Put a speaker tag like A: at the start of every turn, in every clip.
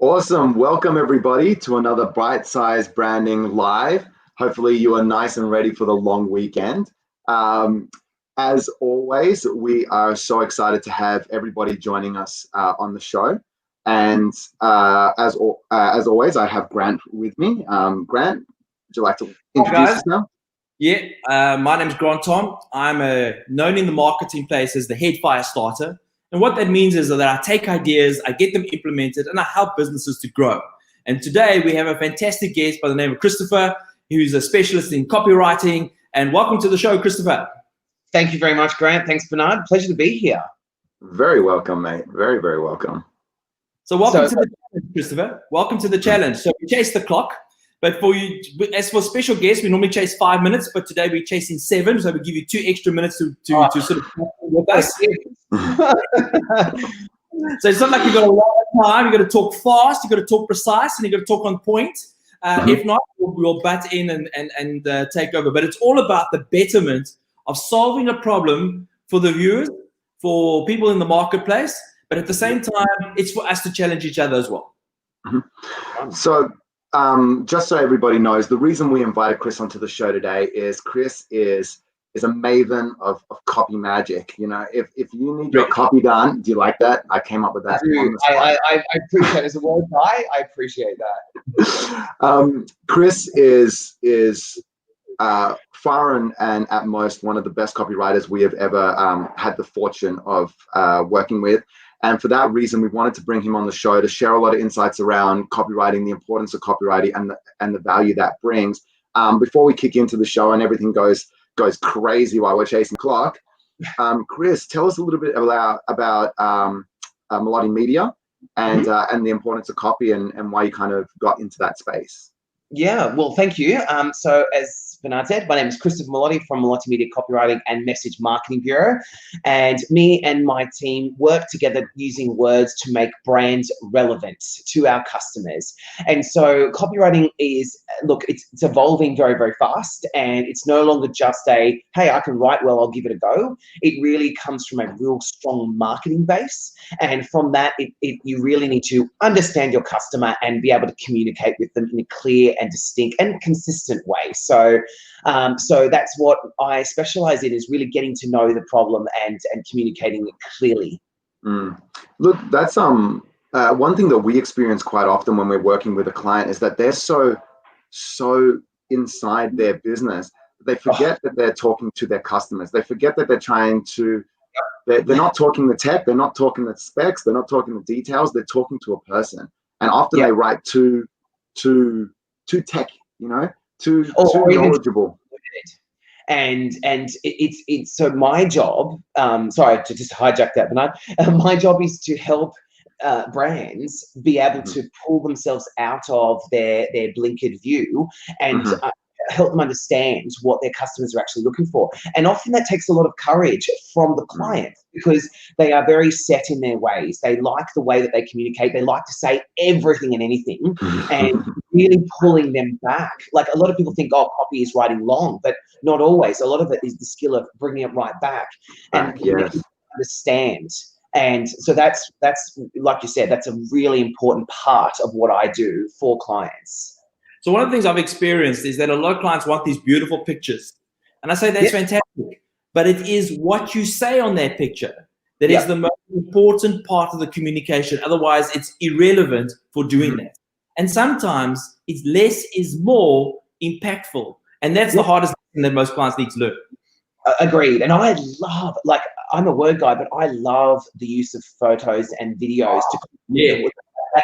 A: Awesome. Welcome everybody to another Bite Size Branding Live. Hopefully you are nice and ready for the long weekend. As always, we are so excited to have everybody joining us on the show. And as always, I have Grant with me. Grant, would you like to introduce us now?
B: Yeah, my name's Grant Tom. I'm known in the marketing place as the head fire starter. And what that means is that I take ideas, I get them implemented, and I help businesses to grow. And today we have a fantastic guest by the name of Christopher, who's a specialist in copywriting. And welcome to the show, Christopher.
C: Thank you very much, Grant. Thanks, Bernard. Pleasure to be here.
A: Very welcome, mate. Very, very welcome.
B: So welcome to the challenge, Christopher. Welcome to the challenge. So we chase the clock. But for you, as for special guests, we normally chase 5 minutes, but today we're chasing 7, so we give you 2 extra minutes to sort of with us. So it's not like you've got a lot of time. You've got to talk fast, you've got to talk precise, and you've got to talk on point. If not, we'll butt in and take over. But it's all about the betterment of solving a problem for the viewers, for people in the marketplace, but at the same time, it's for us to challenge each other as well.
A: So just so everybody knows, the reason we invited Chris onto the show today is Chris is a maven of copy magic. You know, if you need your copy done, do you like that? I came up with that.
C: I appreciate it. As a word guy, I appreciate that.
A: Chris is far and at most one of the best copywriters we have ever had the fortune of working with. And for that reason, we wanted to bring him on the show to share a lot of insights around copywriting, the importance of copywriting, and the value that brings. Before we kick into the show and everything goes crazy while we're chasing the clock, Chris, tell us a little bit about Melotti Media and the importance of copy and why you kind of got into that space.
C: Yeah, well, thank you. So as Bernard said, my name is Christopher Melotti from Melotti Media Copywriting and Message Marketing Bureau. And me and my team work together using words to make brands relevant to our customers. And so copywriting is, look, it's evolving very, very fast. And it's no longer just a, hey, I can write well, I'll give it a go. It really comes from a real strong marketing base. And from that, you really need to understand your customer and be able to communicate with them in a clear and distinct and consistent way. So that's what I specialize in, is really getting to know the problem and communicating it clearly.
A: Look, that's one thing that we experience quite often when we're working with a client is that they're so inside their business, they forget that they're talking to their customers. They forget that they're trying to, they're not talking the tech, they're not talking the specs, they're not talking the details, they're talking to a person. And often they write too tech, you know, too knowledgeable.
C: And it's so my job, sorry to just hijack that, Bernard, my job is to help brands be able to pull themselves out of their blinkered view and help them understand what their customers are actually looking for. And often that takes a lot of courage from the client, because they are very set in their ways. They like the way that they communicate. They like to say everything and anything, and really pulling them back. Like, a lot of people think, oh, copy is writing long, but not always. A lot of it is the skill of bringing it right back and understand. And so that's like you said, that's a really important part of what I do for clients.
B: So one of the things I've experienced is that a lot of clients want these beautiful pictures. And I say that's fantastic, but it is what you say on that picture that is the most important part of the communication. Otherwise, it's irrelevant for doing that. And sometimes it's less is more impactful. And that's the hardest thing that most clients need to learn.
C: Agreed. And I love, like, I'm a word guy, but I love the use of photos and videos to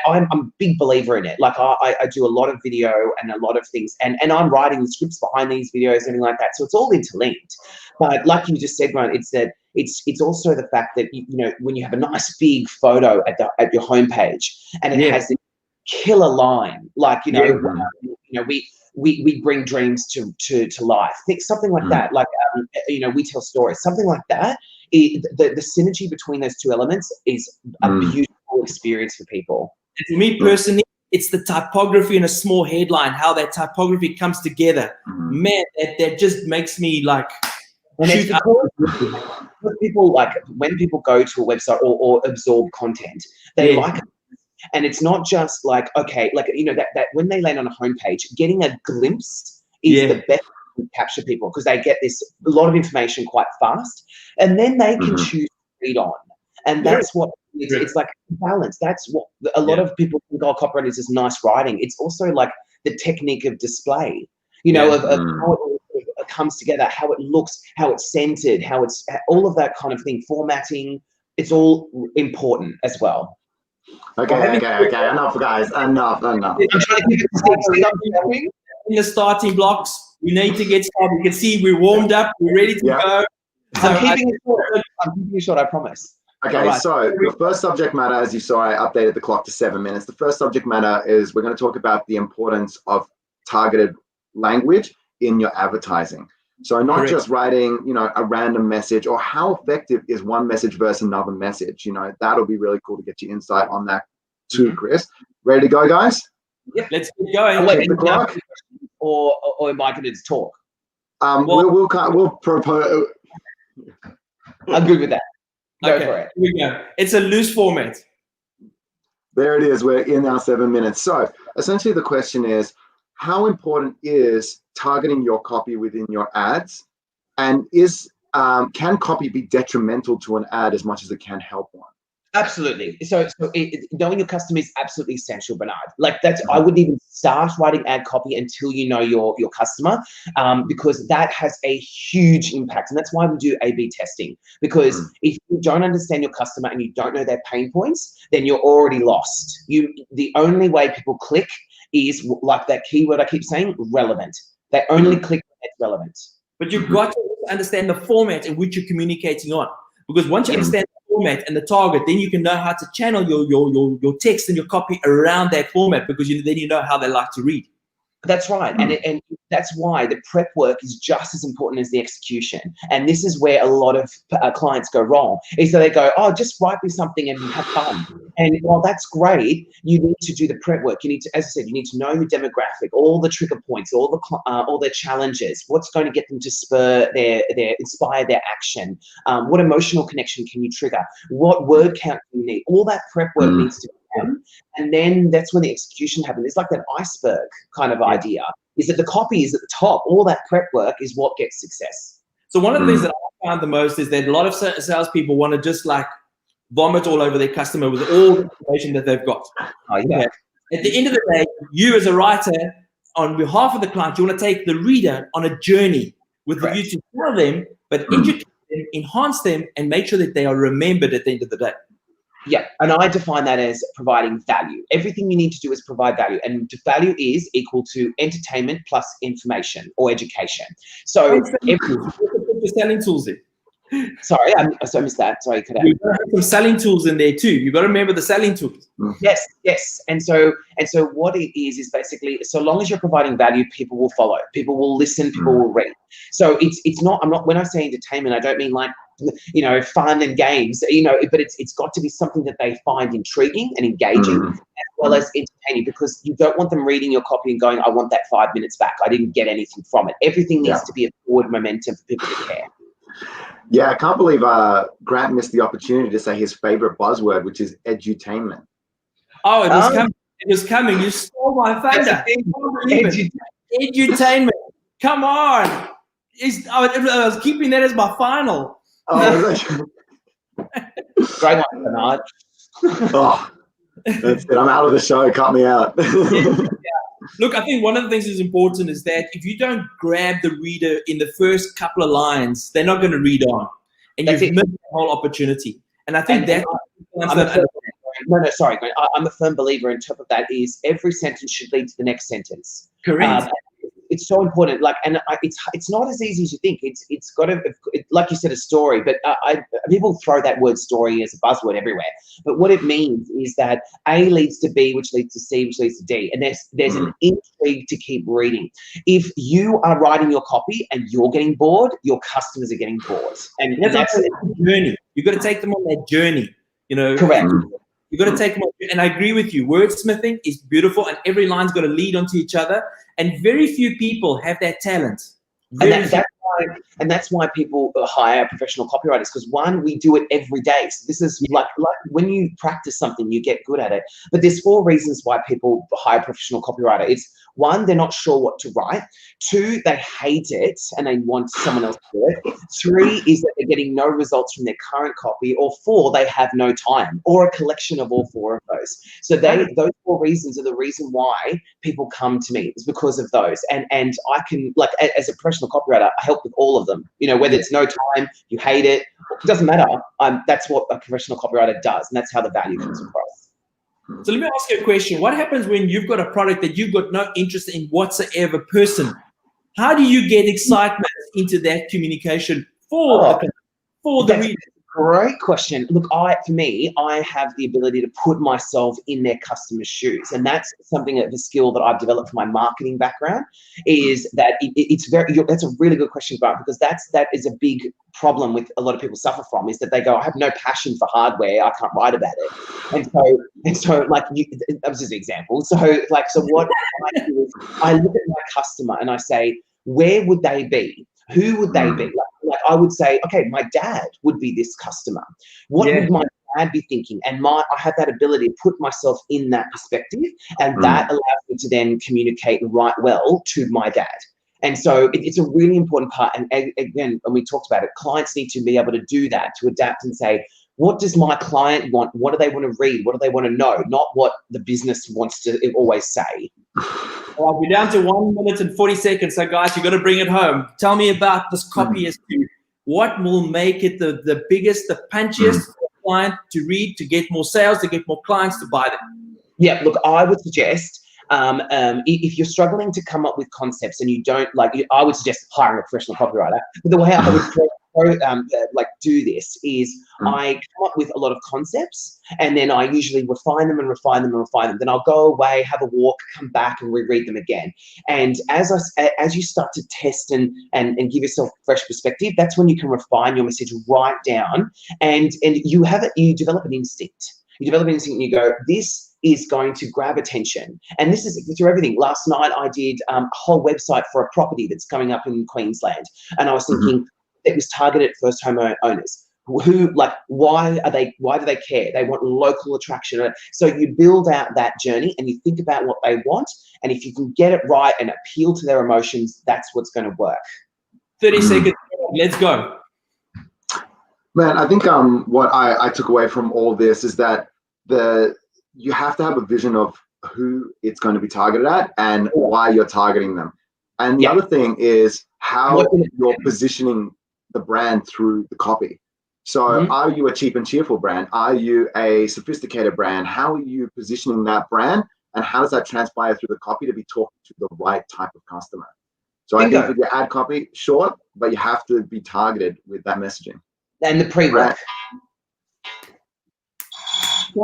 C: I'm a big believer in it. Like, I do a lot of video and a lot of things, and I'm writing the scripts behind these videos and everything like that. So it's all interlinked. But like you just said, Grant, it's that it's also the fact that, you know, when you have a nice big photo at your homepage and it has this killer line, like, you know, we bring dreams to life. Think something like that. Like, you know, we tell stories. Something like that. The synergy between those two elements is a beautiful experience for people.
B: And for me personally, it's the typography and a small headline, how that typography comes together. Man, that just makes me like shoot up.
C: People, like, when people go to a website or absorb content, they like And it's not just like, okay, like, you know, that when they land on a homepage, getting a glimpse is the best way to capture people, because they get this a lot of information quite fast, and then they can choose to read on. And that's what it's like, balance. That's what a lot of people think, oh, copywriting is just nice writing. It's also like the technique of display, you know, of how it comes together, how it looks, how it's centered, how it's all of that kind of thing, formatting. It's all important as well.
A: Okay. Enough, guys. Enough.
C: I'm trying to keep it
B: in the starting blocks. We need to get started. You can see we're warmed up. We're ready to go. So
C: I'm keeping it short, I promise.
A: Okay, so the first subject matter, as you saw, I updated the clock to 7 minutes. The first subject matter is we're going to talk about the importance of targeted language in your advertising. So not just writing, you know, a random message, or how effective is one message versus another message. You know, that'll be really cool to get your insight on that too, Chris. Ready to go, guys?
B: Yeah, let's get going.
A: Check the clock.
C: Or am I going to just talk?
A: We'll propose.
C: I'm good with that. Go
B: Okay,
C: for it.
B: here we go. It's a loose format.
A: There it is. We're in our 7 minutes. So essentially the question is, how important is targeting your copy within your ads? And can copy be detrimental to an ad as much as it can help one?
C: Absolutely. So knowing your customer is absolutely essential, Bernard. Like that's, I wouldn't even start writing ad copy until you know your customer, because that has a huge impact. And that's why we do A/B testing, because if you don't understand your customer and you don't know their pain points, then you're already lost. The only way people click is like that keyword I keep saying, relevant. They only click when it's relevant.
B: But you've got to understand the format in which you're communicating on, because once you understand the format and the target, then you can know how to channel your text and your copy around that format, because then you know how they like to read.
C: That's right. And that's why the prep work is just as important as the execution. And this is where a lot of clients go wrong, is that they go, oh, just write me something and have fun. And while that's great, you need to do the prep work. You need to, as I said, you need to know your demographic, all the trigger points, all their challenges, what's going to get them to inspire their action, what emotional connection can you trigger, what word count do you need, all that prep work needs to be done. And then that's when the execution happens. It's like that iceberg kind of idea, is that the copy is at the top. All that prep work is what gets success.
B: So one of the things that I found the most is that a lot of salespeople want to just like vomit all over their customer with all the information that they've got. At the end of the day, you as a writer, on behalf of the client, you want to take the reader on a journey with the view to tell them, but educate them, enhance them, and make sure that they are remembered at the end of the day.
C: Yeah, and I define that as providing value. Everything you need to do is provide value, and value is equal to entertainment plus information or education. So,
B: selling tools in.
C: Sorry, I missed that. Sorry, cut out.
B: You've got to have some selling tools in there too. You've got to remember the selling tools.
C: Yes. And so what it is basically, so long as you're providing value, people will follow, people will listen, people will read. So it's not, when I say entertainment, I don't mean like, you know, fun and games, you know, but it's got to be something that they find intriguing and engaging, as well as entertaining, because you don't want them reading your copy and going, I want that 5 minutes back. I didn't get anything from it. Everything needs to be a forward momentum for people to care.
A: Yeah, I can't believe Grant missed the opportunity to say his favorite buzzword, which is edutainment.
B: Oh, it was coming. It was coming. You stole my thunder. Edutainment. Come on. I was keeping that as my final.
A: Oh,
C: great one, Bernard.
A: Oh, that's it. I'm out of the show. Cut me out.
B: Look, I think one of the things that's important is that if you don't grab the reader in the first couple of lines, they're not going to read on, and you've missed the whole opportunity. And I think
C: sorry, I'm a firm believer. On top of that, is every sentence should lead to the next sentence.
B: Correct.
C: It's so important. Like, and it's not as easy as you think. It's got to, like you said, a story. But people throw that word story as a buzzword everywhere. But what it means is that A leads to B, which leads to C, which leads to D, and there's an intrigue to keep reading. If you are writing your copy and you're getting bored, your customers are getting bored, and that's a journey.
B: You've got to take them on that journey. You know,
C: correct.
B: You've got to take them on, and I agree with you. Wordsmithing is beautiful, and every line's got to lead onto each other. And very few people have that talent.
C: And that's that's why people hire professional copywriters, because one, we do it every day. So this is like when you practice something, you get good at it. But there's 4 reasons why people hire a professional copywriter. It's 1, they're not sure what to write. 2, they hate it and they want someone else to do it. 3 is that they're getting no results from their current copy. Or 4, they have no time, or a collection of all 4 of those. So those 4 reasons are the reason why people come to me, is because of those. And I can, like, as a professional copywriter, I help with all of them. You know, whether it's no time, you hate it doesn't matter. That's what a professional copywriter does, and that's how the value comes across.
B: So let me ask you a question. What happens when you've got a product that you've got no interest in whatsoever personally? How do you get excitement into that communication for the reader?
C: Great question. Look, for me, I have the ability to put myself in their customer's shoes, and that's something of a skill that I've developed from my marketing background. Is that that's a really good question, Grant, because that is a big problem with a lot of people suffer from, is that they go, I have no passion for hardware, I can't write about it, and so like that was just an example. So what I do is I look at my customer and I say, where would they be? Who would they be? Like I would say, okay, my dad would be this customer. What would my dad be thinking? And I have that ability to put myself in that perspective, and that allows me to then communicate and write well to my dad. And so it's a really important part. And again, when we talked about it, clients need to be able to do that, to adapt and say, what does my client want? What do they want to read? What do they want to know? Not what the business wants to always say.
B: Well, we're down to 1 minute and 40 seconds. So guys, you've got to bring it home. Tell me about this copy as to what will make it the biggest, the punchiest for the client to read, to get more sales, to get more clients to buy them.
C: Yeah, look, I would suggest if you're struggling to come up with concepts and you don't I would suggest hiring a professional copywriter. But the way I would do this is I come up with a lot of concepts, and then I usually refine them and refine them and refine them. Then I'll go away, have a walk, come back and reread them again. And as you start to test and give yourself fresh perspective, that's when you can refine your message right down, and you develop an instinct. You develop an instinct and you go, this is going to grab attention. And this is through everything. Last night I did a whole website for a property that's coming up in Queensland, and I was thinking it was targeted at first home owners who, like, why do they care? They want local attraction. So you build out that journey and you think about what they want, and if you can get it right and appeal to their emotions, that's what's going to work.
B: 30 seconds. Let's go.
A: Man, I think what I took away from all this is that you have to have a vision of who it's going to be targeted at and why you're targeting them. And the other thing is how you're positioning the brand through the copy. So are you a cheap and cheerful brand? Are you a sophisticated brand? How are you positioning that brand? And how does that transpire through the copy to be talking to the right type of customer? So I think with your ad copy, short, but you have to be targeted with that messaging.
C: And the pre-work.
B: We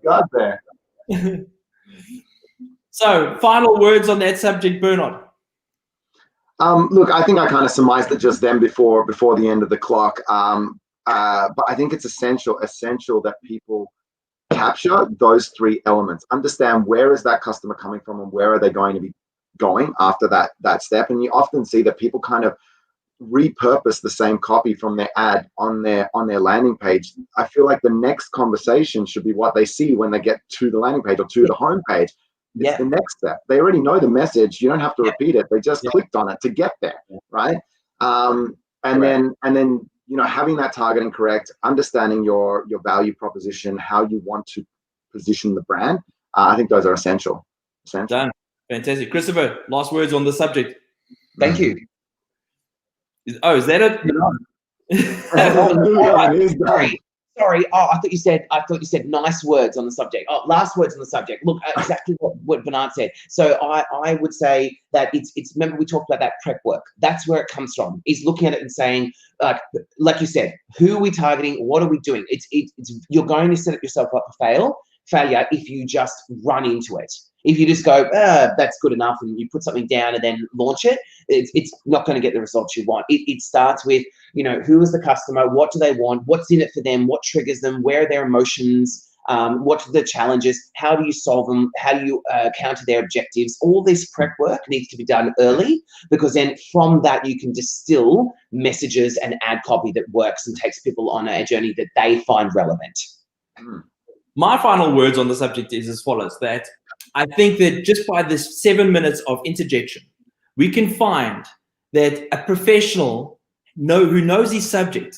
A: got there.
B: So, final words on that subject, Burnout.
A: Look, I think I kind of surmised it just then before the end of the clock. But I think it's essential that people capture those 3 elements. Understand where is that customer coming from and where are they going to be going after that step. And you often see that people kind of repurpose the same copy from their ad on their landing page. I feel like the next conversation should be what they see when they get to the landing page or to the home page. It's the next step. They already know the message. You don't have to repeat it. They just clicked on it to get there, right? And then having that targeting correct, understanding your value proposition, how you want to position the brand. I think those are essential.
B: Done. Fantastic. Christopher, last words on the subject.
C: Thank you.
B: Is that it?
C: Sorry. Oh, I thought you said nice words on the subject. Oh, last words on the subject. Look, exactly what Bernard said. So I would say that it's. Remember we talked about that prep work. That's where it comes from. Is looking at it and saying, like you said, who are we targeting? What are we doing? It's you're going to set yourself up for failure if you just run into it. If you just go, that's good enough, and you put something down and then launch it, it's not going to get the results you want. It starts with, who is the customer? What do they want? What's in it for them? What triggers them? Where are their emotions? what are the challenges, how do you solve them, how do you counter their objectives. All this prep work needs to be done early, because then from that you can distill messages and ad copy that works and takes people on a journey that they find relevant.
B: My final words on the subject is as follows, that I think that just by this 7 minutes of interjection, we can find that a professional who knows his subject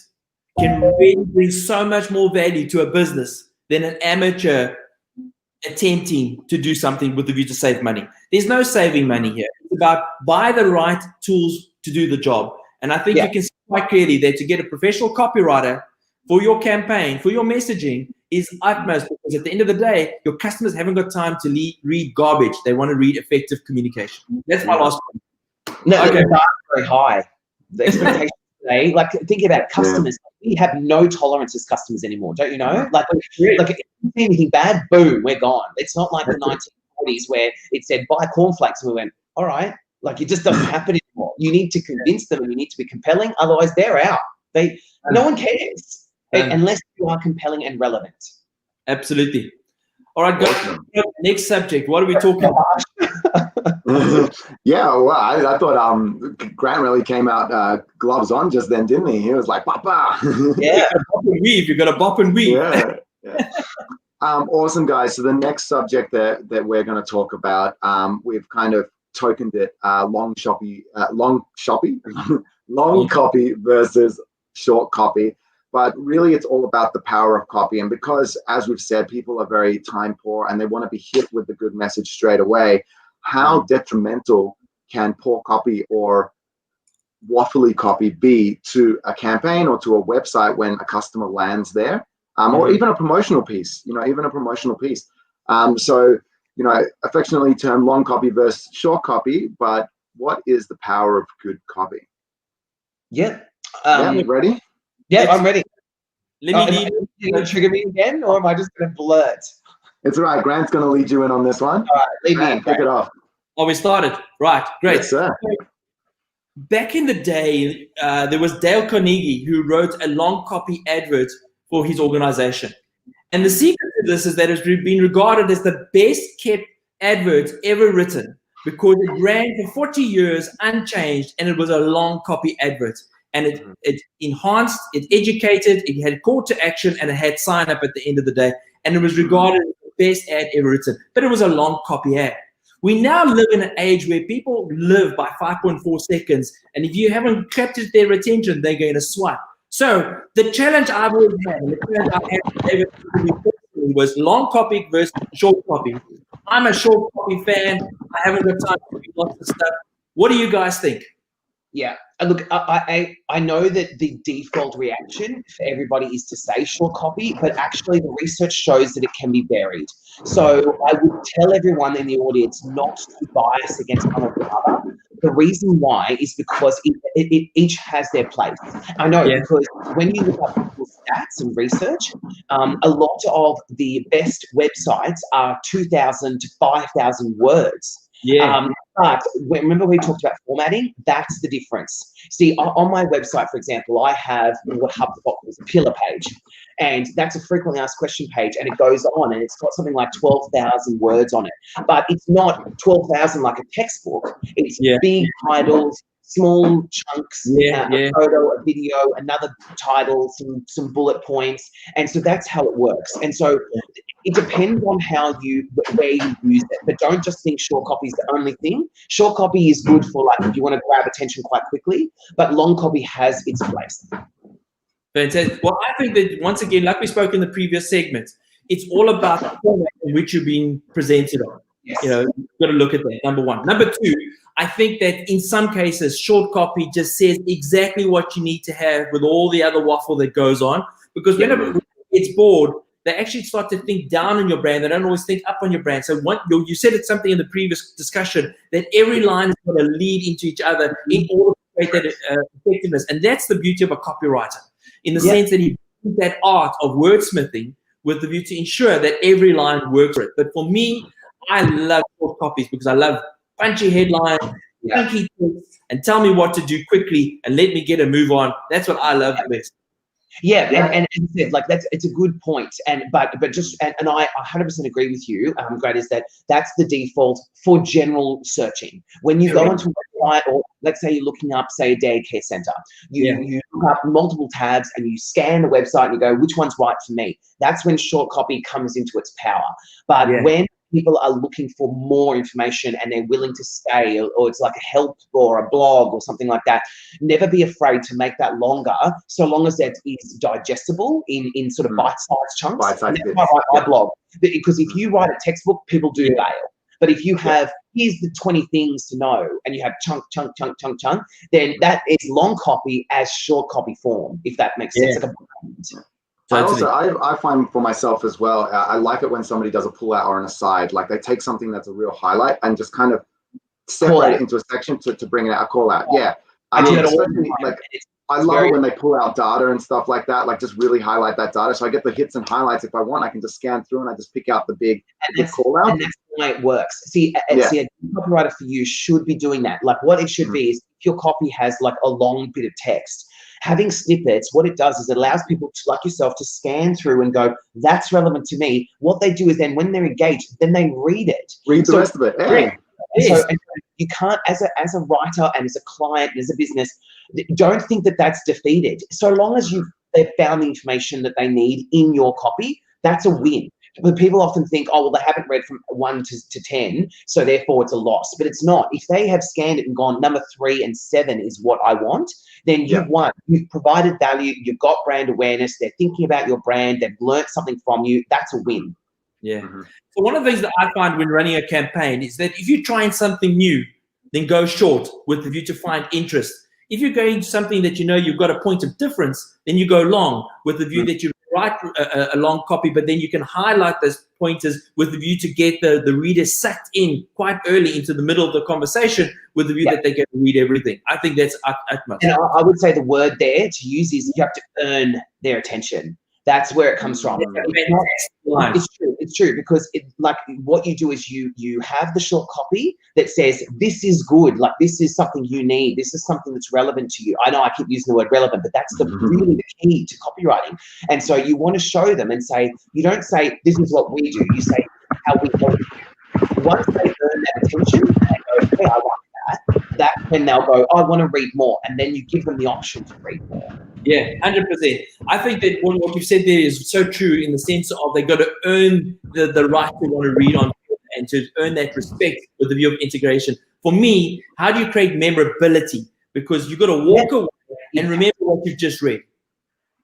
B: can really bring so much more value to a business than an amateur attempting to do something with the view to save money. There's no saving money here. It's about buy the right tools to do the job. And I think you can see quite clearly that to get a professional copywriter for your campaign, for your messaging, is utmost, because at the end of the day, your customers haven't got time to read garbage. They want to read effective communication. That's my last point.
C: No, okay. The bar is very high. The expectation today, like think about customers. We have no tolerance as customers anymore, don't you know? Like if you see anything bad, boom, we're gone. It's not like the 1940s where it said buy cornflakes and we went, all right. Like it just doesn't happen anymore. You need to convince them and you need to be compelling. Otherwise, they're out. No one cares. Unless you are compelling and relevant.
B: Absolutely. All right, go next subject. What are we talking about?
A: Yeah, well, I thought Grant really came out gloves on just then, didn't he? He was like, Papa.
C: Yeah.
B: You got to bop and weave.
A: Yeah. Awesome, guys. So the next subject that we're going to talk about, we've kind of tokened it long copy versus short copy. But really, it's all about the power of copy. And because, as we've said, people are very time poor and they want to be hit with the good message straight away, how detrimental can poor copy or waffly copy be to a campaign or to a website when a customer lands there, or even a promotional piece, So, affectionately termed long copy versus short copy, but what is the power of good copy?
C: Yeah.
A: Ready?
C: Yeah, I'm ready.
B: Let me
C: you going to trigger me again, or am I just going to blurt?
A: It's all right. Grant's going to lead you in on this one.
C: All right,
A: Grant, kick it off.
B: Oh, we started. Right, great.
A: Yes, sir.
B: Back in the day, there was Dale Carnegie who wrote a long copy advert for his organization. And the secret to this is that it's been regarded as the best kept advert ever written because it ran for 40 years unchanged, and it was a long copy advert. And it enhanced, it educated, it had call to action, and it had sign up at the end of the day. And it was regarded as the best ad ever written. But it was a long copy ad. We now live in an age where people live by 5.4 seconds. And if you haven't captured their attention, they're going to swipe. So the challenge I've always had, and the challenge I had David was long copy versus short copy. I'm a short copy fan. I haven't got time to do lots of stuff. What do you guys think?
C: Yeah, look, I know that the default reaction for everybody is to say short copy, but actually the research shows that it can be varied. So I would tell everyone in the audience not to bias against one or the other. The reason why is because it each has their place. I know, because when you look up people's stats and research, a lot of the best websites are 2,000 to 5,000 words. But remember we talked about formatting? That's the difference. See, on my website, for example, I have what HubSpot calls a pillar page. And that's a frequently asked question page. And it goes on and it's got something like 12,000 words on it. But it's not 12,000 like a textbook. It's big titles, small chunks, a photo, a video, another title, some bullet points. And so that's how it works. And so it depends on where you use it, but don't just think short copy is the only thing. Short copy is good for like if you want to grab attention quite quickly, but long copy has its place.
B: Fantastic. Well, I think that once again, like we spoke in the previous segment, it's all about the format in which you're being presented on.
C: Yes.
B: You've got to look at that, number one. Number two, I think that in some cases, short copy just says exactly what you need to have with all the other waffle that goes on, because whenever it's bored, they actually start to think down on your brand. They don't always think up on your brand. So you said it's something in the previous discussion that every line is going to lead into each other in order to create that effectiveness. And that's the beauty of a copywriter, in the sense that he brings that art of wordsmithing with the view to ensure that every line works for it. But for me, I love short copies because I love punchy headlines, funky text, and tell me what to do quickly and let me get a move on. That's what I love the best.
C: Yeah, and as I said, like it's a good point, but I 100% agree with you. Great, is that's the default for general searching. When you go into a website, or let's say you're looking up, say, a daycare center, you look up multiple tabs and you scan the website and you go, which one's right for me? That's when short copy comes into its power. But when people are looking for more information and they're willing to stay, or it's like a help or a blog or something like that, never be afraid to make that longer, so long as that is digestible in sort of bite-sized chunks. And that's why I write my blog, because if you write a textbook, people do fail. But if you have, here's the 20 things to know, and you have chunk, then that is long copy as short copy form, if that makes sense. Like
A: I find for myself as well, I like it when somebody does a pull out or an aside, like they take something that's a real highlight and just kind of separate it into a section to bring it out, a call out. Yeah. I mean, especially, like, I love it when they pull out data and stuff like that, like just really highlight that data. So I get the hits and highlights. If I want, I can just scan through and I just pick out the big call out.
C: And that's why it works. See, a copywriter for you should be doing that. Like what it should be is, if your copy has like a long bit of text, having snippets, what it does is it allows people to, like yourself, to scan through and go, that's relevant to me. What they do is then when they're engaged, then they read it.
A: Read the rest of it.
C: So you can't, as a writer and as a client and as a business, don't think that that's defeated. So long as they've found the information that they need in your copy, that's a win. But people often think, oh, well, they haven't read from 1 to 10, so therefore it's a loss. But it's not. If they have scanned it and gone, number 3 and 7 is what I want, then you've won. You've provided value. You've got brand awareness. They're thinking about your brand. They've learned something from you. That's a win.
B: Yeah. So one of the things that I find when running a campaign is that if you're trying something new, then go short with the view to find interest. If you're going to something that you know you've got a point of difference, then you go long with the view that you write a long copy, but then you can highlight those pointers with the view to get the reader sucked in quite early into the middle of the conversation with the view that they get to read everything. I think that's utmost.
C: And I would say the word there to use is you have to earn their attention. That's where it comes from. It's true because like what you do is you have the short copy that says this is good, like this is something you need, this is something that's relevant to you. I know I keep using the word relevant, but that's really the key to copywriting. And so you want to show them and say, you don't say this is what we do, you say how we help you. Once they earn that attention and go, hey, I like that, then they'll go, I want to read more, and then you give them the option to read more.
B: Yeah, 100%. I think that what you said there is so true in the sense of they've got to earn the right to want to read on and to earn that respect with the view of integration. For me, how do you create memorability? Because you've got to walk away and remember what you've just read.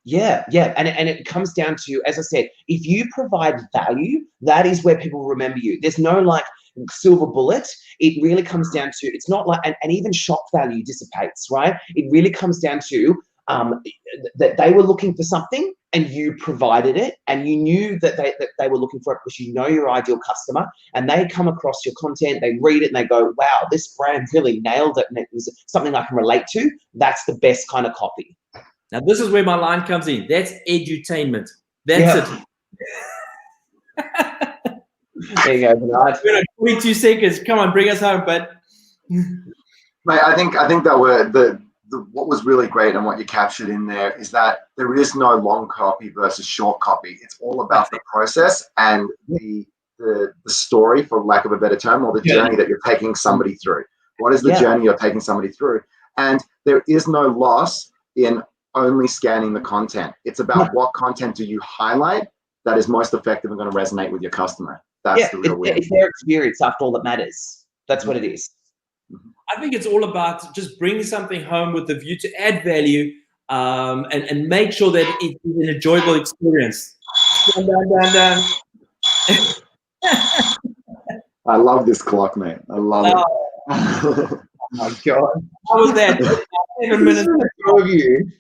C: Yeah. And it comes down to, as I said, if you provide value, that is where people remember you. There's no like silver bullet. It really comes down to, it's not like, and even shock value dissipates, right? It really comes down to that they were looking for something and you provided it, and you knew that they were looking for it because you know your ideal customer, and they come across your content, they read it and they go, wow, this brand really nailed it and it was something I can relate to. That's the best kind of copy.
B: Now this is where my line comes in. That's edutainment. That's it.
C: There you go, Bernard.
B: 22 seconds. Come on, bring us home, bud.
A: Mate, I think that what was really great and what you captured in there is that there is no long copy versus short copy. It's all about the process and the story, for lack of a better term, or the journey that you're taking somebody through. What is the journey you're taking somebody through? And there is no loss in only scanning the content. It's about what content do you highlight that is most effective and going to resonate with your customer. That's the real win.
C: It's their experience after all that matters. That's what it is.
B: I think it's all about just bringing something home with the view to add value and make sure that it's an enjoyable experience. Dun.
A: I love this clock, mate. I love it.
C: Oh my God.
B: How was that? 7 minutes.
C: Of you.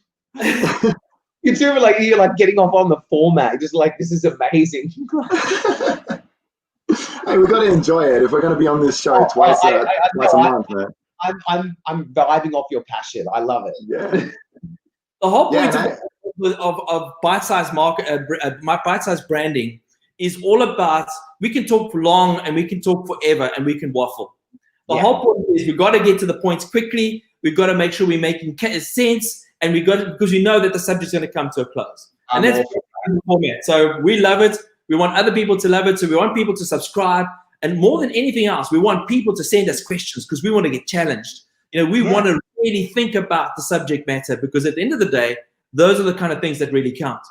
C: You're like getting off on the format, just like, this is amazing.
A: Hey, we've got to enjoy it if we're going to be on this show twice a month, man.
C: I'm vibing off your passion. I love it.
A: Yeah.
B: The whole point of bite-sized bite-sized branding is all about, we can talk long and we can talk forever and we can waffle. The whole point is we've got to get to the points quickly. We've got to make sure we're making sense, and we got it because we know that the subject's going to come to a close. And that's
C: awesome.
B: the format. So we love it. We want other people to love it. So we want people to subscribe. And more than anything else, we want people to send us questions because we want to get challenged. We want to really think about the subject matter, because at the end of the day, those are the kind of things that really count.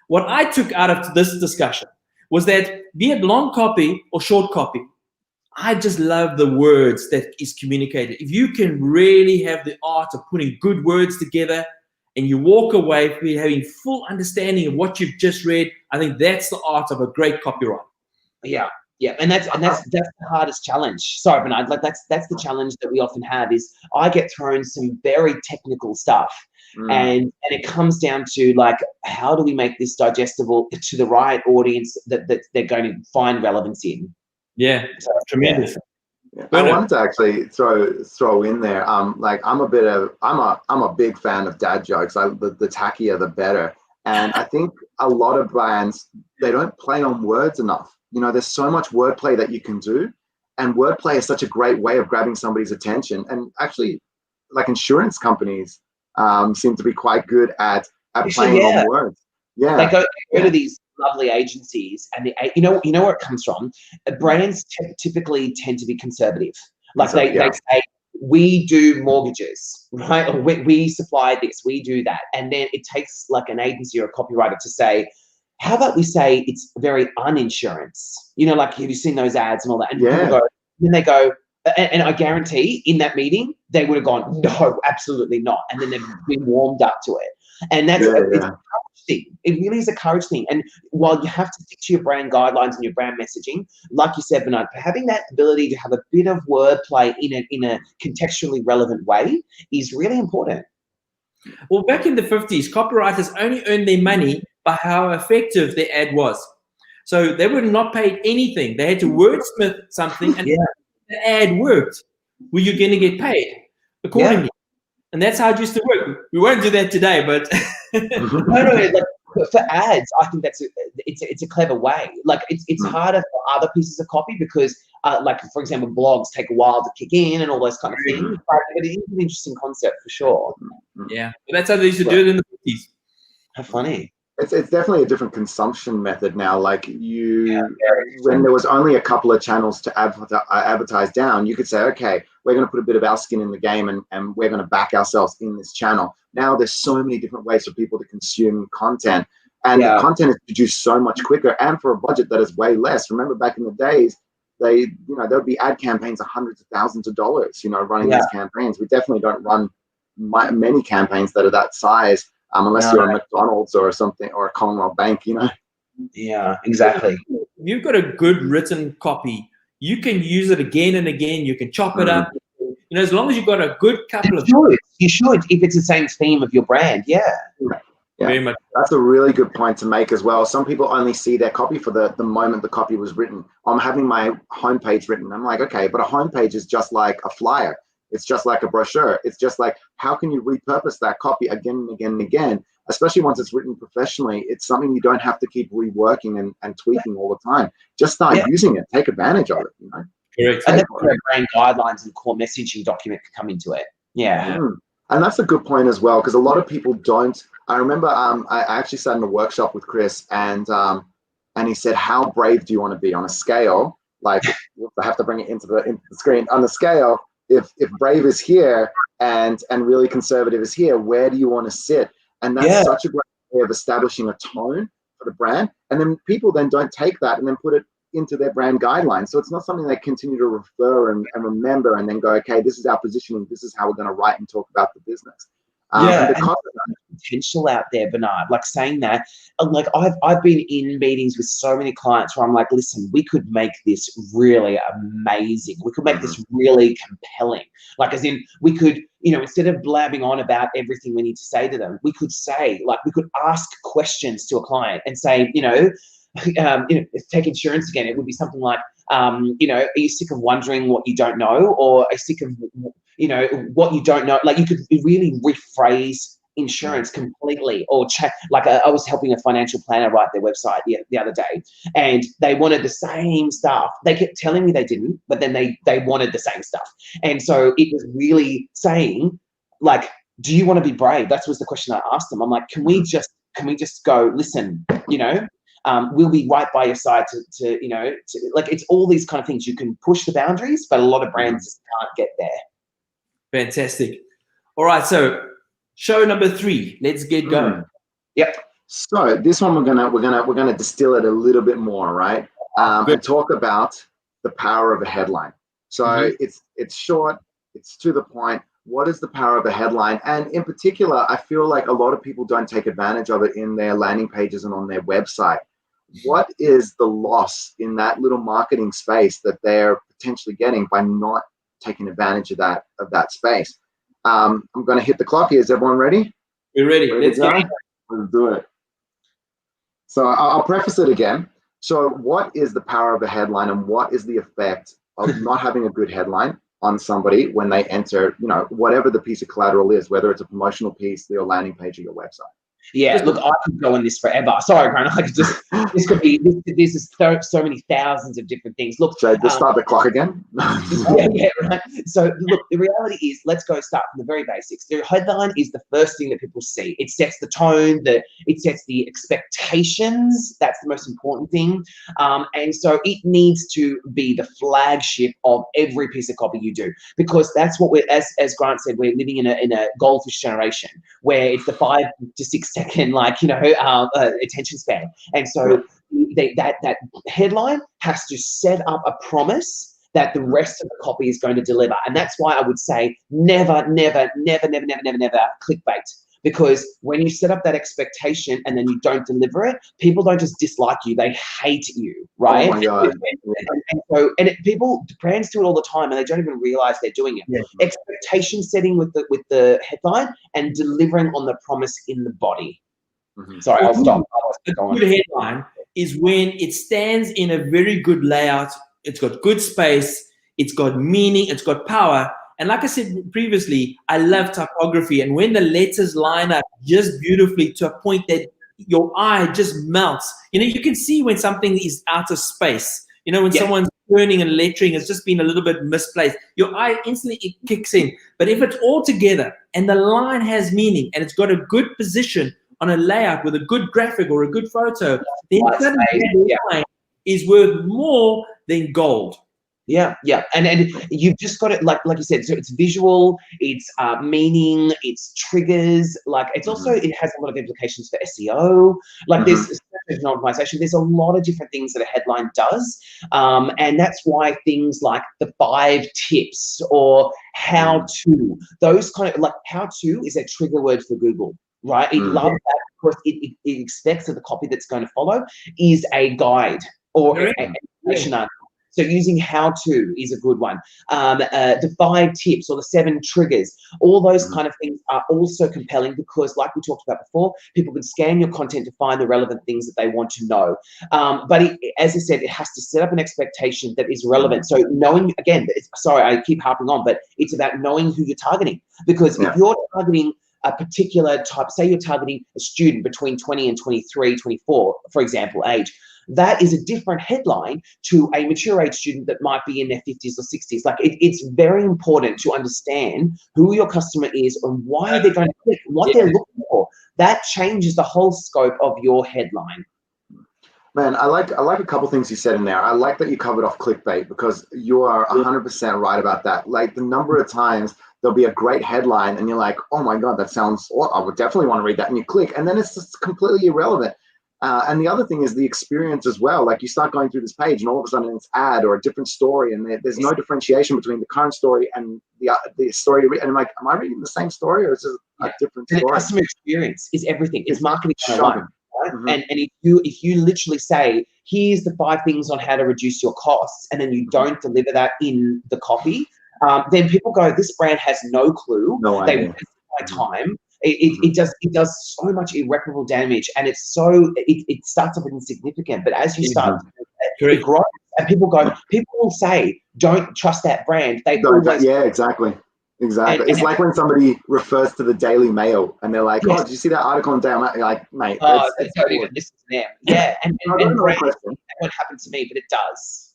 B: What I took out of this discussion was that, be it long copy or short copy, I just love the words that is communicated. If you can really have the art of putting good words together and you walk away having full understanding of what you've just read, I think that's the art of a great copywriter.
C: Yeah, and that's the hardest challenge. Sorry, Bernard. Like that's the challenge that we often have is I get thrown some very technical stuff, and it comes down to like, how do we make this digestible to the right audience that they're going to find relevance in?
B: Yeah, so, tremendous.
A: Yeah. I wanted to actually throw in there. Like I'm a big fan of dad jokes. The tackier the better. And I think a lot of brands, they don't play on words enough. There's so much wordplay that you can do, and wordplay is such a great way of grabbing somebody's attention. And actually, like insurance companies seem to be quite good at playing on words. Yeah,
C: they go to these lovely agencies, and you know where it comes from. Brands typically tend to be conservative. Like they say, we do mortgages, right? Or we supply this, we do that, and then it takes like an agency or a copywriter to say, how about we say it's very uninsurance? Like, have you seen those ads and all that? And people go, then they go, and I guarantee in that meeting, they would have gone, no, absolutely not. And then they've been warmed up to it. And that's it's a courage thing. It really is a courage thing. And while you have to stick to your brand guidelines and your brand messaging, like you said, Bernard, having that ability to have a bit of wordplay in a contextually relevant way is really important.
B: Well, back in the 50s, copywriters only earned their money by how effective their ad was. So they were not paid anything. They had to wordsmith something, and the ad worked. Were you going to get paid accordingly? Yeah. And that's how it used to work. We won't do that today, but
C: no. Like for ads, I think it's a clever way. Like it's harder for other pieces of copy because, like for example, blogs take a while to kick in and all those kind of things. But it is an interesting concept for sure.
B: Yeah, but that's how they used to do it in the 50s.
C: How funny.
A: It's definitely a different consumption method now. Like when there was only a couple of channels to advertise down, you could say, okay, we're going to put a bit of our skin in the game and we're going to back ourselves in this channel. Now there's so many different ways for people to consume content, and the content is produced so much quicker and for a budget that is way less. Remember back in the days, there would be ad campaigns of hundreds of thousands of dollars, running these campaigns. We definitely don't run many campaigns that are that size. Unless you're a McDonald's or something, or a Commonwealth Bank,
C: Yeah, exactly.
B: If you've got a good written copy, you can use it again and again. You can chop it up. As long as you've got a good couple of...
C: You should, if it's the same theme of your brand,
B: Very much.
A: That's a really good point to make as well. Some people only see their copy for the moment the copy was written. I'm having my homepage written. I'm like, okay, but a homepage is just like a flyer. It's just like a brochure. It's just like, how can you repurpose that copy again and again and again, especially once it's written professionally? It's something you don't have to keep reworking and tweaking all the time. Just start using it. Take advantage of it,
B: Correct.
C: And that's where brand guidelines and core messaging document can come into it. Yeah.
A: And that's a good point as well, because a lot of people don't. I remember I actually sat in a workshop with Chris, and he said, how brave do you want to be on a scale? Like, I have to bring it into the screen. On the scale, if brave is here and really conservative is here, where do you want to sit? And that's such a great way of establishing a tone for the brand. And then people then don't take that and then put it into their brand guidelines. So it's not something they continue to refer and remember and then go, okay, this is our positioning. This is how we're going to write and talk about the business.
C: And potential out there, Bernard, like saying that, like I've been in meetings with so many clients where I'm like, listen, we could make this really amazing. We could make this really compelling. Like, as in, we could, instead of blabbing on about everything we need to say to them, we could say, like, we could ask questions to a client and say, take insurance again. It would be something like, are you sick of wondering what you don't know, or are you sick of, what you don't know? Like, you could really rephrase insurance completely, or like I was helping a financial planner write their website the other day, and they wanted the same stuff. They kept telling me they didn't, but then they wanted the same stuff. And so it was really saying, like, do you want to be brave? That was the question I asked them. I'm like, can we just go, listen, we'll be right by your side to like, it's all these kind of things. You can push the boundaries, but a lot of brands just can't get there.
B: Fantastic. All right, so show number 3. Let's get going.
C: Yep.
A: So this one we're gonna distill it a little bit more, right? And talk about the power of a headline. So it's short, it's to the point. What is the power of a headline? And in particular, I feel like a lot of people don't take advantage of it in their landing pages and on their website. What is the loss in that little marketing space that they're potentially getting by not taking advantage of that space? I'm going to hit the clock here. Is everyone ready?
B: We're ready. Let's go.
A: Let's do it. So I'll preface it again. So what is the power of a headline, and what is the effect of not having a good headline on somebody when they enter, whatever the piece of collateral is, whether it's a promotional piece, your landing page, or your website?
C: Yeah, look, I could go on this forever. Sorry, Grant. I could just, this could be, this is so many thousands of different things. Look,
A: so just start the clock again.
C: yeah, right. So look, the reality is, let's go start from the very basics. The headline is the first thing that people see. It sets the tone, it sets the expectations. That's the most important thing. And so it needs to be the flagship of every piece of copy you do, because that's what we're, as Grant said, we're living in a goldfish generation where it's the 5 to 6 second, attention span. And so that headline has to set up a promise that the rest of the copy is going to deliver. And that's why I would say never clickbait. Because when you set up that expectation and then you don't deliver it, people don't just dislike you, they hate you, right?
A: Oh my God.
C: Brands do it all the time and they don't even realize they're doing it.
A: Yeah.
C: Expectation setting with the headline and delivering on the promise in the body. Sorry, I'll stop.
B: A good headline is when it stands in a very good layout. It's got good space, it's got meaning, it's got power. And like I said previously, I love typography. And when the letters line up just beautifully to a point that your eye just melts, you can see when something is out of space. When someone's turning and lettering has just been a little bit misplaced, your eye instantly it kicks in. But if it's all together and the line has meaning and it's got a good position on a layout with a good graphic or a good photo, then that line is worth more than gold.
C: Yeah. And you've just got it, like you said, so it's visual, it's meaning, it's triggers, like it's also, it has a lot of implications for SEO, like there's search optimization, there's a lot of different things that a headline does. And that's why things like the 5 tips or how to, those kind of, like how to is a trigger word for Google. Right, it loves that because it expects that the copy that's going to follow is a guide or an information article. So using how to is a good one. The 5 tips or the 7 triggers, all those kind of things are also compelling because, like we talked about before, people can scan your content to find the relevant things that they want to know. But as I said, it has to set up an expectation that is relevant. So knowing, again, sorry, I keep harping on, but it's about knowing who you're targeting. Because if you're targeting a particular type, say you're targeting a student between 20 and 23, 24, for example, age, that is a different headline to a mature age student that might be in their 50s or 60s. Like it's very important to understand who your customer is and why they're going to click, what they're looking for. That changes the whole scope of your headline.
A: Man, I like a couple things you said in there. I like that you covered off clickbait because you are 100% right about that. Like the number of times there'll be a great headline and you're like, oh my God, that sounds, well, I would definitely want to read that. And you click and then it's just completely irrelevant. And the other thing is the experience as well. Like you start going through this page and all of a sudden it's ad or a different story and there's no differentiation between the current story and the story. And I'm like, am I reading the same story or is it a different story?
C: The customer experience is everything. It's marketing 101. Right? And if you literally say, here's the 5 things on how to reduce your costs, and then you don't deliver that in the copy, then people go, this brand has no clue.
A: No idea.
C: They wasted my time. It does so much irreparable damage, and it starts off insignificant, but as you start, it grows, and people will say, don't trust that brand.
A: Exactly. It's like when somebody refers to the Daily Mail and they're like, oh, did you see that article on Daily Mail? You're like, mate,
C: that's not even this is them. Yeah, and brand, that won't happen to me, but it does.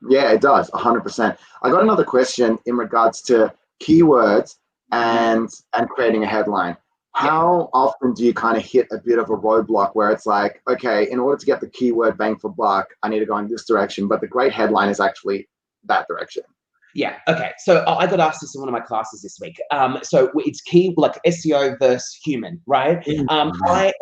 A: Yeah, it does, 100%. I got another question in regards to keywords and creating a headline. How often do you kind of hit a bit of a roadblock where it's like, okay, in order to get the keyword bang for buck, I need to go in this direction, but the great headline is actually that direction?
C: Yeah. Okay. So I got asked this in one of my classes this week. So it's key, like SEO versus human, right? I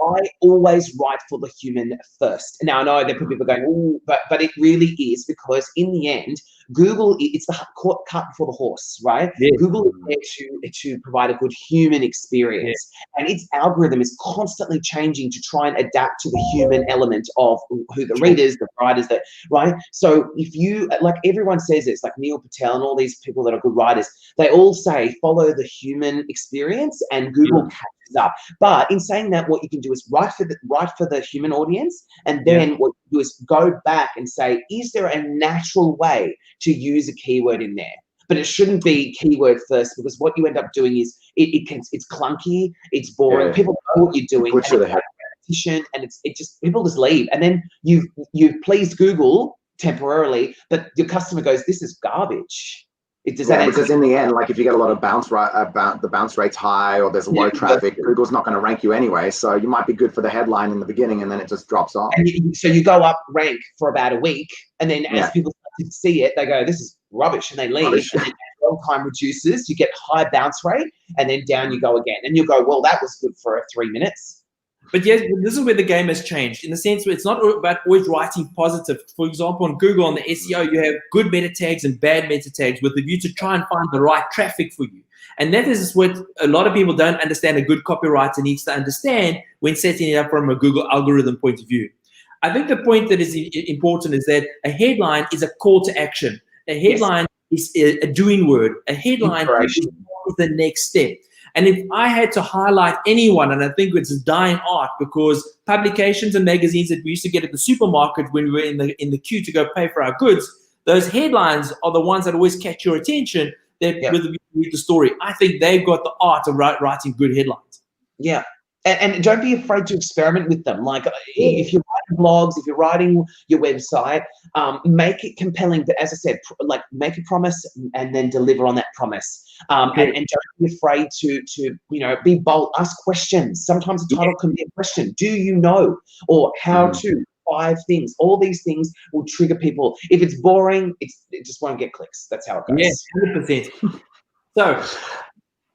C: always write for the human first. Now I know there could be people going, oh, but it really is, because in the end, Google, it's the cart before the horse, right?
B: Yeah.
C: Google is there to provide a good human experience, and its algorithm is constantly changing to try and adapt to the human element of who the readers, the writers, that, right? So if you, like everyone says this, like Neil Patel and all these people that are good writers, they all say follow the human experience, and Google catches up. But in saying that, what you can do is write for the human audience, and then what you do is go back and say, is there a natural way to use a keyword in there? But it shouldn't be keyword first, because what you end up doing is it's clunky, it's boring. People know what you're doing, and it just people just leave, and then you've pleased Google temporarily, but your customer goes, this is garbage.
A: Because in the end, like if you get a lot of the bounce rate's high, or there's a low traffic, Google's not going to rank you anyway. So you might be good for the headline in the beginning, and then it just drops off.
C: And so you go up rank for about a week, and then as people start to see it, they go, this is rubbish, and they leave. And then dwell time reduces, you get high bounce rate, and then down you go again. And you go, well, that was good for 3 minutes.
B: But yes, this is where the game has changed, in the sense where it's not about always writing positive. For example, on Google, on the SEO, you have good meta tags and bad meta tags with the view to try and find the right traffic for you. And that is what a lot of people don't understand a good copywriter needs to understand when setting it up from a Google algorithm point of view. I think the point that is important is that a headline is a call to action. A headline is a doing word. A headline is the next step. And if I had to highlight anyone, and I think it's a dying art, because publications and magazines that we used to get at the supermarket when we were in the queue to go pay for our goods, those headlines are the ones that always catch your attention. That whether you read the story, I think they've got the art of writing good headlines.
C: Yeah. And don't be afraid to experiment with them. Like if you're writing blogs, if you're writing your website, make it compelling. But as I said, like make a promise and then deliver on that promise. And don't be afraid to be bold. Ask questions. Sometimes a title can be a question. Do you know? Or how to? 5 things. All these things will trigger people. If it's boring, it just won't get clicks. That's how it goes.
B: Yes, 100%. So.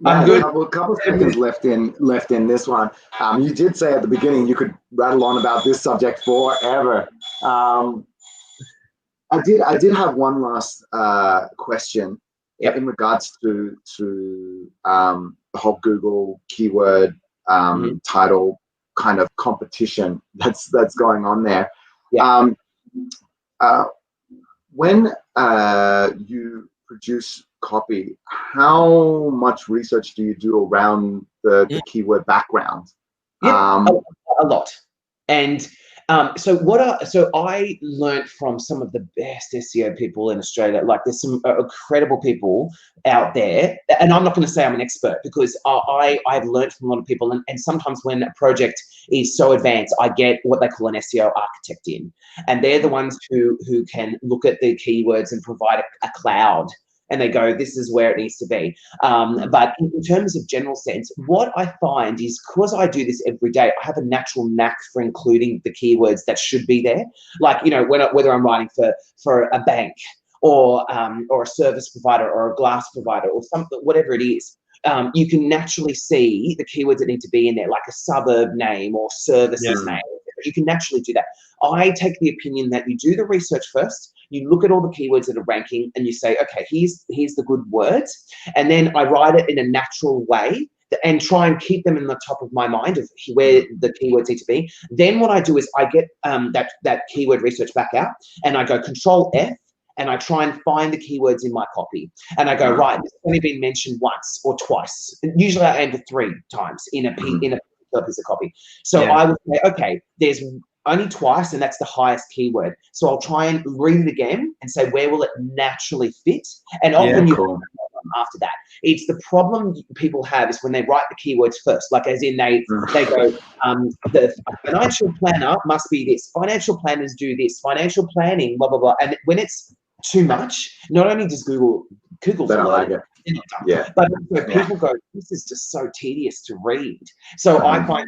A: I'm good. A couple seconds left in this one. You did say at the beginning you could rattle on about this subject forever. I did have one last question in regards to the whole Google keyword title kind of competition that's going on there. When you produce copy, how much research do you do around the keyword background?
C: A lot. And so I learned from some of the best SEO people in Australia. Like there's some incredible people out there, and I'm not going to say I'm an expert, because I've learned from a lot of people, and sometimes when a project is so advanced, I get what they call an SEO architect in, and they're the ones who can look at the keywords and provide a cloud. And they go, this is where it needs to be. But in terms of general sense, what I find is, because I do this every day, I have a natural knack for including the keywords that should be there. Like, whether I'm writing for a bank or a service provider or a glass provider or something, whatever it is, you can naturally see the keywords that need to be in there, like a suburb name or services name. You can naturally do that. I take the opinion that you do the research first. You look at all the keywords that are ranking and you say, okay, here's the good words. And then I write it in a natural way and try and keep them in the top of my mind of where the keywords need to be. Then what I do is I get that keyword research back out, and I go Control F, and I try and find the keywords in my copy. And I go, right, it's only been mentioned once or twice. And usually I aim for 3 times in a piece of copy. So I would say, okay, there's only twice, and that's the highest keyword. So I'll try and read it again and say, where will it naturally fit? And often after that. It's the problem people have is when they write the keywords first, like as in they go, the financial planner must be this, financial planners do this, financial planning, blah, blah, blah. And when it's too much, not only does Google Google's
A: They don't
C: learning.
A: like it.
C: They're not dumb.
A: Yeah.
C: But so people go, this is just so tedious to read. So I find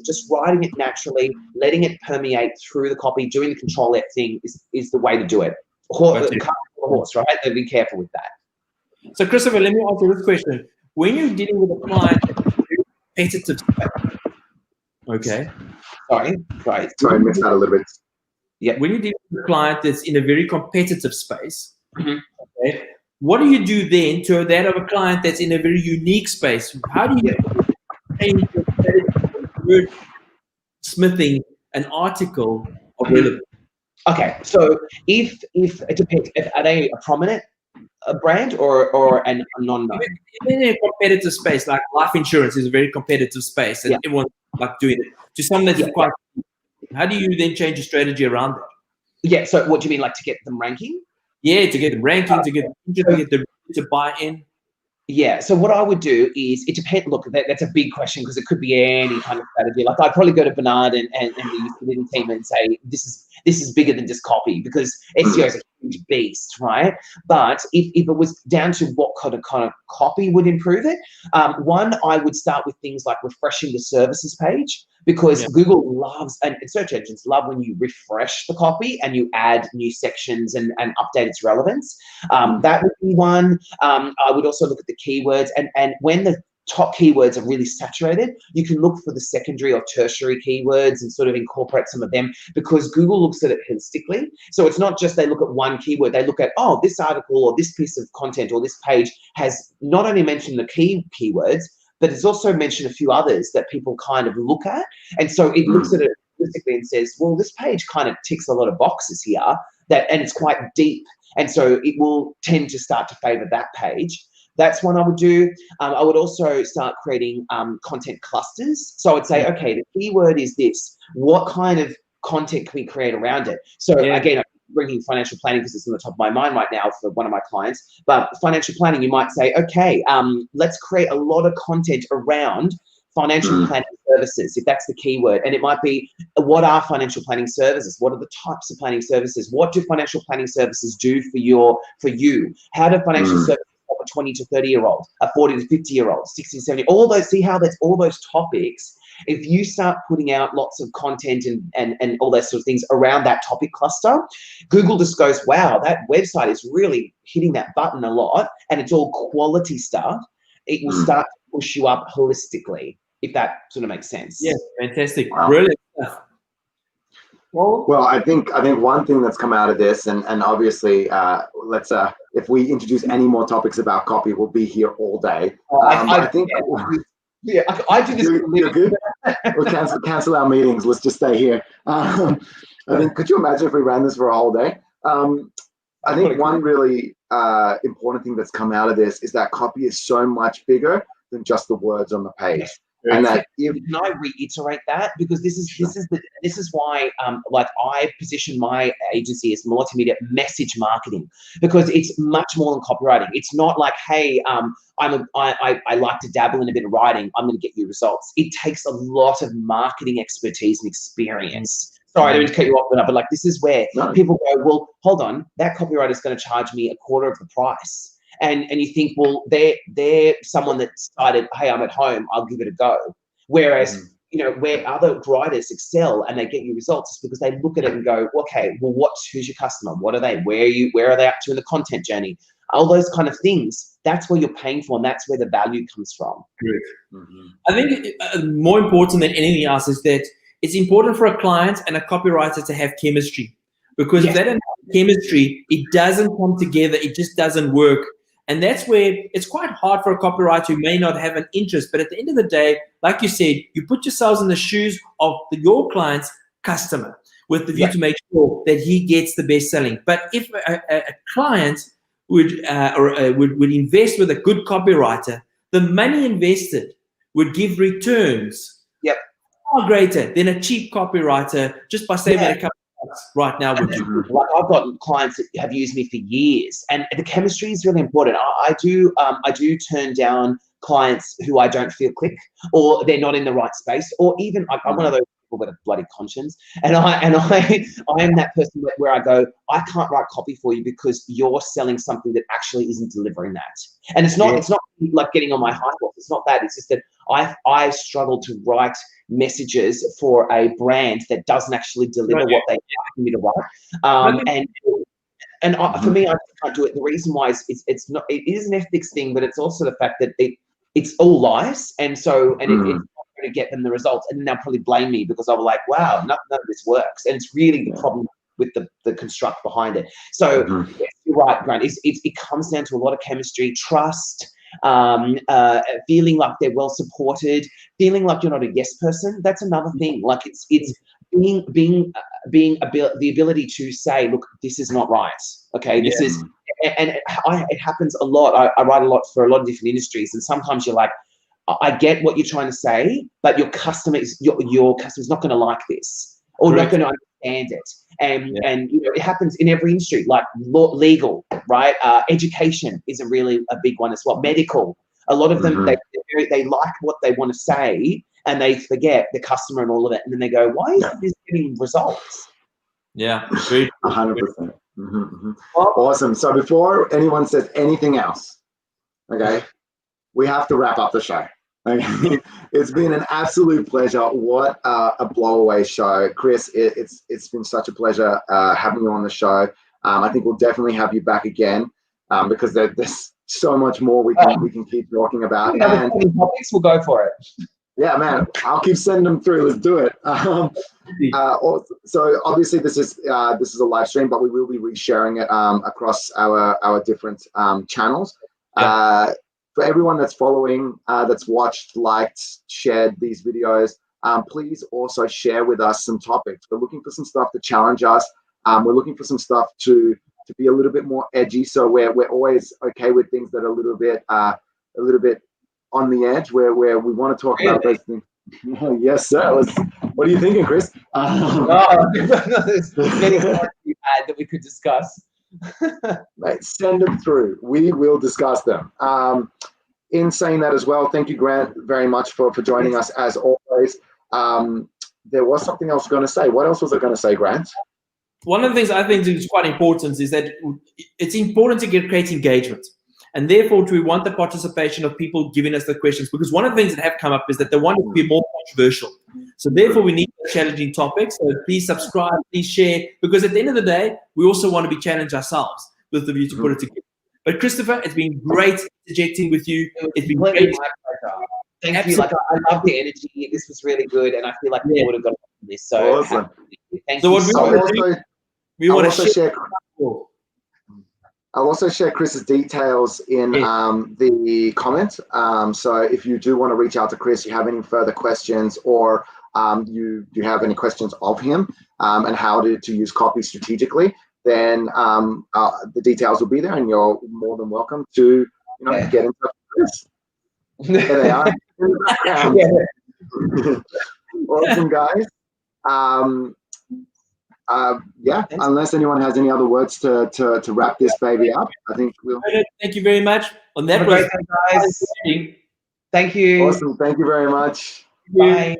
C: just writing it naturally, letting it permeate through the copy, doing the control F thing is the way to do it. Horse, right? So be careful with that.
B: So Christopher, let me ask you this question. When you're dealing with a client that's competitive space, okay?
C: Sorry,
A: Sorry, I missed that a little bit.
B: Yeah. When you're dealing with a client that's in a very competitive space, okay, what do you do then to that of a client that's in a very unique space? How do you change your strategy from smithing an article of relevance?
C: Okay, so if it depends, are they a prominent brand or a non-known?
B: In a competitive space, like life insurance is a very competitive space, and everyone's like doing it. To someone that's quite, how do you then change your strategy around that?
C: Yeah. So what do you mean, like to get them ranking?
B: Yeah, to get them ranking, to get them to buy in.
C: Yeah. So what I would do is, it depends. Look, that's a big question because it could be any kind of strategy. Like I'd probably go to Bernard and the Edutainment and say, this is bigger than just copy, because SEO is a huge beast, right? But if it was down to what kind of copy would improve it, one, I would start with things like refreshing the services page, because Google loves, and search engines love, when you refresh the copy and you add new sections and update its relevance. That would be one. I would also look at the keywords, and when the top keywords are really saturated, you can look for the secondary or tertiary keywords and sort of incorporate some of them, because Google looks at it holistically. So it's not just they look at one keyword, they look at, oh, this article or this piece of content or this page has not only mentioned the keywords, but it's also mentioned a few others that people kind of look at. And so it looks at it holistically and says, well, this page kind of ticks a lot of boxes here, and it's quite deep. And so it will tend to start to favor that page. That's one I would do. I would also start creating content clusters. So I would say, okay, the keyword is this. What kind of content can we create around it? So again, I'm bringing financial planning because it's on the top of my mind right now for one of my clients. But financial planning, you might say, okay, let's create a lot of content around financial planning services, if that's the keyword. And it might be, what are financial planning services? What are the types of planning services? What do financial planning services do for you? How do financial services help a 20 to 30-year-old, a 40 to 50-year-old, 60 to 70, all those, see how that's all those topics. If you start putting out lots of content and all those sort of things around that topic cluster, Google just goes, wow, that website is really hitting that button a lot, and it's all quality stuff. It will start to push you up holistically, if that sort of makes sense.
B: Yeah, fantastic. Wow. Brilliant stuff.
A: Well, I think one thing that's come out of this, and obviously, let's if we introduce any more topics about copy, we'll be here all day. I think.
C: Yeah, I do this.
A: You're good. We'll cancel our meetings. Let's just stay here. I think. Could you imagine if we ran this for a whole day? I think one really important thing that's come out of this is that copy is so much bigger than just the words on the page. And that
C: can I reiterate that, because this is why like I position my agency as Melotti Media message marketing, because it's much more than copywriting. It's not like, hey, I like to dabble in a bit of writing, I'm going to get you results. It takes a lot of marketing expertise and experience. Sorry, I don't mean to cut you off, but like this is where people go, well, hold on, that copywriter is going to charge me a quarter of the price. And you think, well, they're someone that decided, hey, I'm at home, I'll give it a go. Whereas, you know, where other writers excel and they get you results is because they look at it and go, okay, well, who's your customer? What are they? Where are they up to in the content journey? All those kind of things. That's where you're paying for, and that's where the value comes from.
B: I think more important than anything else is that it's important for a client and a copywriter to have chemistry, because if they don't have chemistry, it doesn't come together. It just doesn't work. And that's where it's quite hard for a copywriter who may not have an interest. But at the end of the day, like you said, you put yourselves in the shoes of your client's customer with the view to make sure that he gets the best selling. But if a client would invest with a good copywriter, the money invested would give returns far greater than a cheap copywriter just by saving a couple of bucks right now would do.
C: Like I've got clients that have used me for years, and the chemistry is really important. I do turn down clients who I don't feel click, or they're not in the right space, or even I'm one of those people with a bloody conscience. And I am that person where I go, I can't write copy for you because you're selling something that actually isn't delivering that. And it's not like getting on my high horse. It's not that. It's just that I struggle to write messages for a brand that doesn't actually deliver what they ask me to write. For me, I can't do it. The reason why is it is an ethics thing, but it's also the fact that it's all lies, and it's not going to get them the results, and then they'll probably blame me because I'll be like, wow, none of this works, and it's really the problem with the construct behind it. So yes, you're right, Grant. It comes down to a lot of chemistry, trust, feeling like they're well supported, feeling like you're not a yes person. That's another thing. Like it's being the ability to say, look, this is not right. Okay, this is, and it happens a lot. I write a lot for a lot of different industries, and sometimes you're like, I get what you're trying to say, but your customer's not going to like this, or not going to understand it. And you know, it happens in every industry, like legal, right? Education is a big one as well. Medical, a lot of them they like what they want to say, and they forget the customer and all of it, and then they go, why isn't this getting results?
B: Yeah,
A: 100%. Awesome. So before anyone says anything else, okay, we have to wrap up the show. Okay, it's been an absolute pleasure. What a blowaway show, Chris. It's been such a pleasure having you on the show. I think we'll definitely have you back again because there's so much more we can keep talking about. And
C: topics, we'll go for it.
A: Yeah, man, I'll keep sending them through. Let's do it. So obviously this is a live stream, but we will be resharing it across our different channels. For everyone that's following, that's watched, liked, shared these videos, please also share with us some topics. We're looking for some stuff to challenge us. We're looking for some stuff to be a little bit more edgy. So we're always okay with things that are a little bit on the edge, where we want to talk about those things. Yes, sir. What are you thinking, Chris?
C: There's many points you had that we could discuss.
A: Mate, send them through. We will discuss them. In saying that as well, thank you, Grant, very much for joining us as always. There was something else I was going to say. What else was I going to say, Grant?
B: One of the things I think is quite important is that it's important to create engagement. And therefore, we want the participation of people giving us the questions, because one of the things that have come up is that they want to be more controversial. So therefore, we need challenging topics. So please subscribe, please share, because at the end of the day, we also want to be challenged ourselves with the view to put it together. But Christopher, it's been great interjecting with you. It's been great.
C: Thank you. Like, I love the energy. This was really good, and I feel like we would have got this. So
A: awesome.
C: Thank you so much.
A: I'll also share Chris's details in the comments. So if you do want to reach out to Chris, you have any further questions, or you have any questions of him and how to use copy strategically, then the details will be there, and you're more than welcome to get in touch with Chris. There they are. Awesome, guys. Unless anyone has any other words to wrap this baby up, I think we'll.
B: Thank you very much. On that,
C: guys. Thank you.
A: Awesome. Thank you very much.
C: Bye.